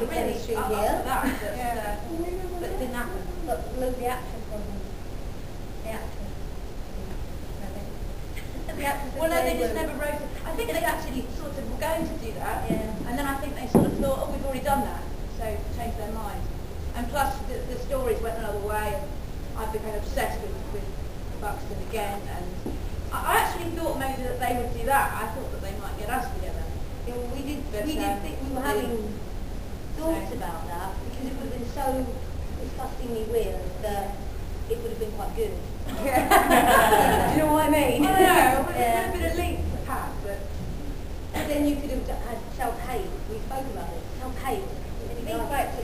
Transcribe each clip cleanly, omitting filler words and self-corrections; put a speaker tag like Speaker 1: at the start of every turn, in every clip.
Speaker 1: really
Speaker 2: chemistry
Speaker 1: up
Speaker 2: here.
Speaker 1: for that, but didn't happen.
Speaker 2: But look, the action wasn't. The action. The actors
Speaker 1: Well, no, they
Speaker 2: were-
Speaker 1: just never wrote it. I think they actually sort of were going to do that,
Speaker 2: Yeah.
Speaker 1: and then I think they sort of thought, oh, we've already done that, so changed their mind. And plus, the stories went another way, and I became obsessed with Buxton again, and I actually thought maybe that they would do that. I thought that they might get us together.
Speaker 2: Yeah, well, we did
Speaker 1: But,
Speaker 2: think we were having thoughts
Speaker 1: so-
Speaker 2: about that because it would have been so disgustingly weird that it would have been quite good. Do you know what I mean?
Speaker 1: I know,
Speaker 2: Yeah.
Speaker 1: a bit of link perhaps, but
Speaker 2: But then you could have had self-hate. We spoke about it. Self-hate.
Speaker 1: Think back to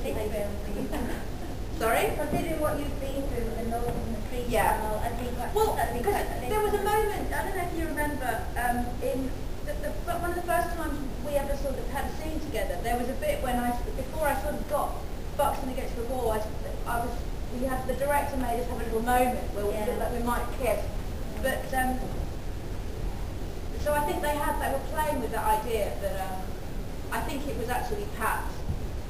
Speaker 1: sorry?
Speaker 2: Considering what you've been through with the nose and the tree
Speaker 1: Yeah.
Speaker 2: smell, I think
Speaker 1: Well,
Speaker 2: that'd be
Speaker 1: because
Speaker 2: quite
Speaker 1: there was a moment, I don't know if you remember, in one of the first times we ever sort of had a scene together, there was a bit when before I sort of got Buxton against the wall, the director made us have a little moment where we felt like we might kiss. But, so I think they were playing with that idea that, I think it was actually Pat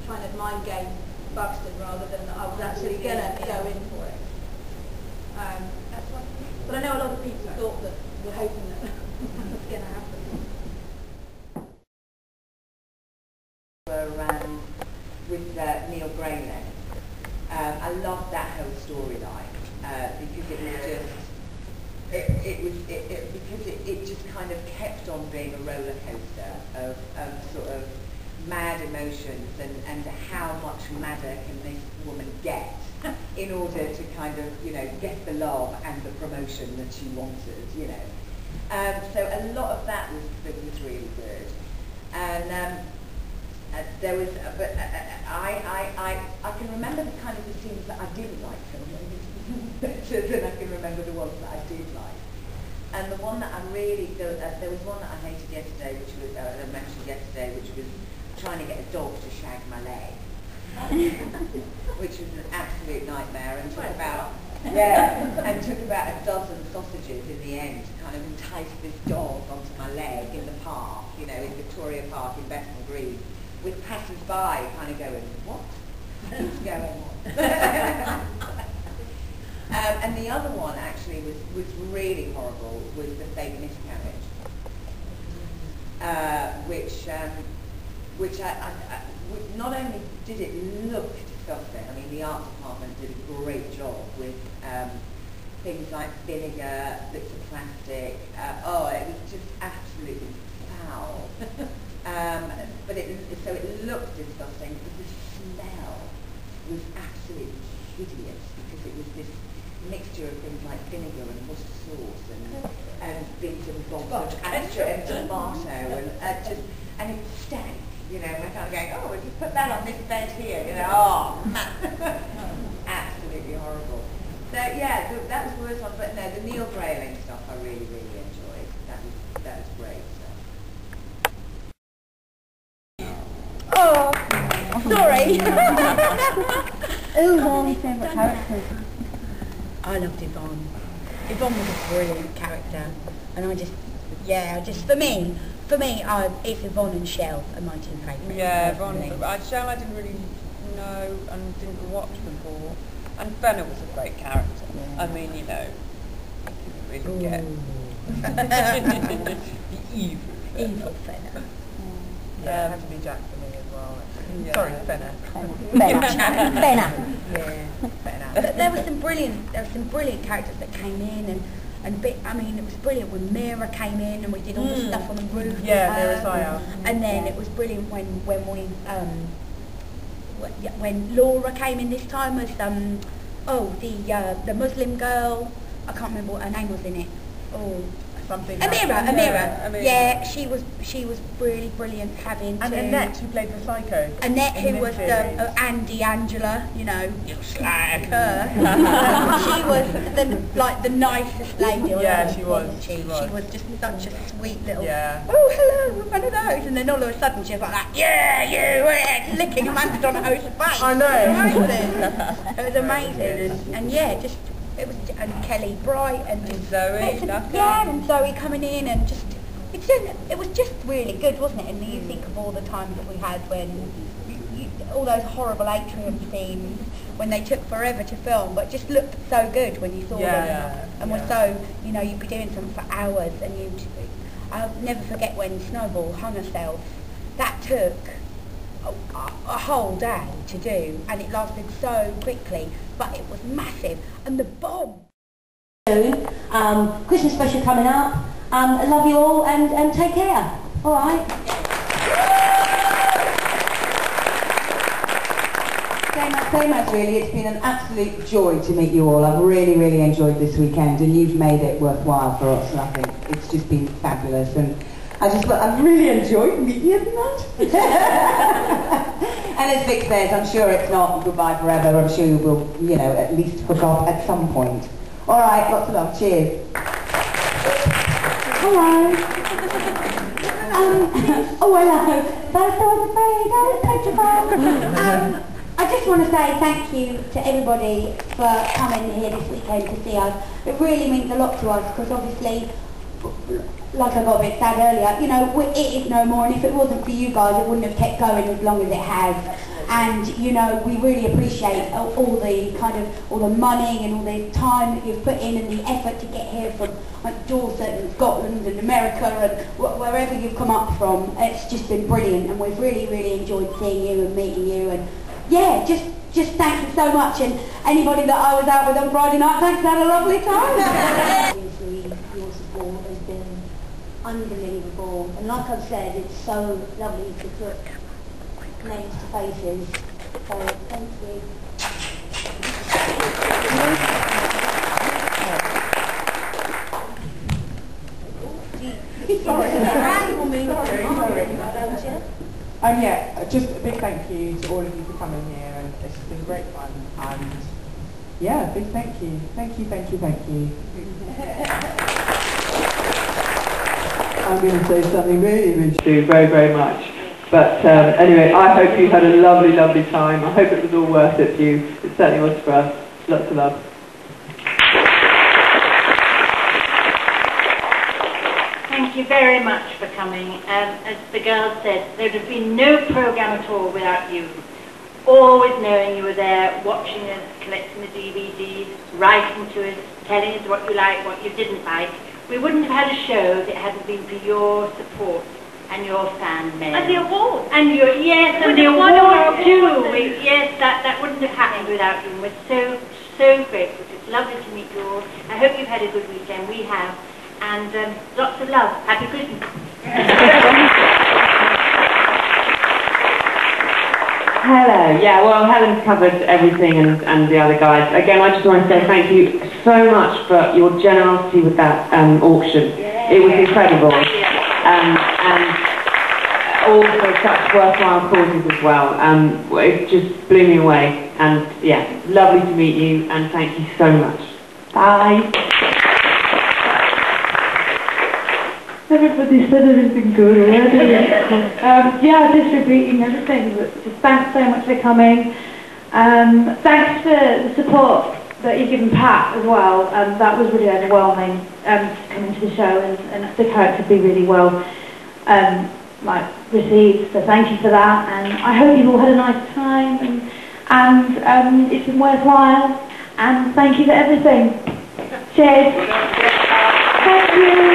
Speaker 1: trying to mind game Buxton rather than I was actually going to go in for it. But I know a lot of people thought that were hoping that that was going to happen.
Speaker 3: With Neil Grayling. I loved that whole storyline because it was just because it just kind of kept on being a roller coaster of sort of mad emotions and how much madder can this woman get in order to kind of, you know, get the love and the promotion that she wanted, you know. So a lot of that was really good. And there was, but I can remember the kind of the scenes that I didn't like filming better than I can remember the ones that I did like. And the one that I really, there was one that I hated yesterday, which was, I mentioned yesterday, which was trying to get a dog to shag my leg, which was an absolute nightmare, and took about, and took about a dozen sausages in the end to kind of entice this dog onto my leg in the park, you know, in Victoria Park in Bethnal Green, with passers-by kind of going, what is going on? And the other one actually was really horrible, was the fake miscarriage, which not only did it look disgusting, I mean the art department did a great job with things like vinegar, bits of plastic, it was just absolutely foul. But so it looked disgusting, but the smell was absolutely hideous because it was this mixture of things like vinegar and mustard sauce and bits and bobs of extra and tomato and it stank, you know, and I kind of going, oh, if you put that on this bed here, you know, oh, man. Absolutely horrible. So yeah, that was the worst one, but no, the Neil Grayling stuff I really, really enjoyed. That was great stuff.
Speaker 2: Oh, sorry. Who's all your favourite characters?
Speaker 4: I loved Yvonne. Yvonne was a brilliant character, and for me, it's Yvonne and Shell are my two favourites.
Speaker 5: Yeah, Yvonne. Shell I didn't really know and didn't watch before, and Fenner was a great character.
Speaker 4: Yeah.
Speaker 5: I mean, you know, you didn't really get the evil
Speaker 4: Fenner.
Speaker 5: Yeah, it had to be Jack for me as well. Yeah. Sorry, Fenner.
Speaker 4: Fenner. Yeah. But there were some brilliant characters that came in I mean, it was brilliant when Mira came in and we did all the stuff on the roof.
Speaker 5: Yeah, Mira Sayal.
Speaker 4: And then it was brilliant when Laura came in this time as the Muslim girl. I can't remember what her name was in it.
Speaker 5: Something.
Speaker 4: Amira. Yeah, she was really brilliant having.
Speaker 5: And Annette, who played the psycho.
Speaker 4: Annette, who was Andy Angela, you know, you slag her. She was the nicest lady.
Speaker 5: Yeah, she was.
Speaker 4: She was just such a sweet little.
Speaker 5: Yeah.
Speaker 4: Oh, hello, one of those, and then all of a sudden she was like that. Yeah, you, licking Amanda Donahoe's face.
Speaker 5: I know.
Speaker 4: It was amazing, and yeah, just. It was, and Kelly Bright and
Speaker 5: Zoe,
Speaker 4: and Zoe coming in and it was just really good, wasn't it? And you think of all the times that we had when all those horrible atrium scenes when they took forever to film, but just looked so good when you saw them, and were so, you know, you'd be doing something for hours, and I'll never forget when Snowball hung herself. That took a whole day to do, and it lasted so quickly, but it was massive, and the bomb.
Speaker 2: Christmas special coming up. I love you all, and take care. All right.
Speaker 3: Same as really, it's been an absolute joy to meet you all. I've really, really enjoyed this weekend, and you've made it worthwhile for us, and I think it's just been fabulous. And I've really enjoyed meeting you tonight. And as Vic says, I'm sure it's not goodbye forever. I'm sure you will, you know, at least hook up at some point. All right, lots of love. Cheers.
Speaker 2: Hello. Oh, hello. That's so afraid. I was petrified. I just want to say thank you to everybody for coming here this weekend to see us. It really means a lot to us because obviously, like I got a bit sad earlier, you know, it is no more, and if it wasn't for you guys, it wouldn't have kept going as long as it has. And, you know, we really appreciate all the money and all the time that you've put in and the effort to get here from like Dorset and Scotland and America and wherever you've come up from. It's just been brilliant, and we've really, really enjoyed seeing you and meeting you. And yeah, just thank you so much. And anybody that I was out with on Friday night, thanks, I had a lovely time. Obviously, your support has been unbelievable. And like I've said, it's so lovely to put names to faces. So thank you.
Speaker 6: And yeah, just a big thank you to all of you for coming here, and it's been great fun. And yeah, big thank you. Thank you, thank you, thank you. I'm going to say something really do very, very much. But anyway, I hope you had a lovely, lovely time. I hope it was all worth it for you. It certainly was for us. Lots of love.
Speaker 7: Thank you very much for coming. As the girls said, there would have been no programme at all without you. Always knowing you were there, watching us, collecting the DVDs, writing to us, telling us what you liked, what you didn't like. We wouldn't have had a show if it hadn't been for your support and your fan mail. And the award. And your, yes, and the award too. Yes, that wouldn't have happened without you. And we're so, so grateful. It's lovely to meet you all. I hope you've had a good weekend. We have. And lots of love. Happy Christmas.
Speaker 8: Hello. Yeah, well, Helen's covered everything, and the other guys. Again, I just want to say thank you so much for your generosity with that auction. Yeah. It was incredible. And also such worthwhile causes as well. It just blew me away. And yeah, lovely to meet you, and thank you so much. Bye.
Speaker 9: Everybody said everything good already. Yeah, just repeating everything. Just thanks so much for coming. Thanks for the support that you've given Pat as well. That was really overwhelming coming to the show, and the character be really well received. So thank you for that, and I hope you've all had a nice time, and it's been worthwhile. And thank you for everything. Cheers. Thank you.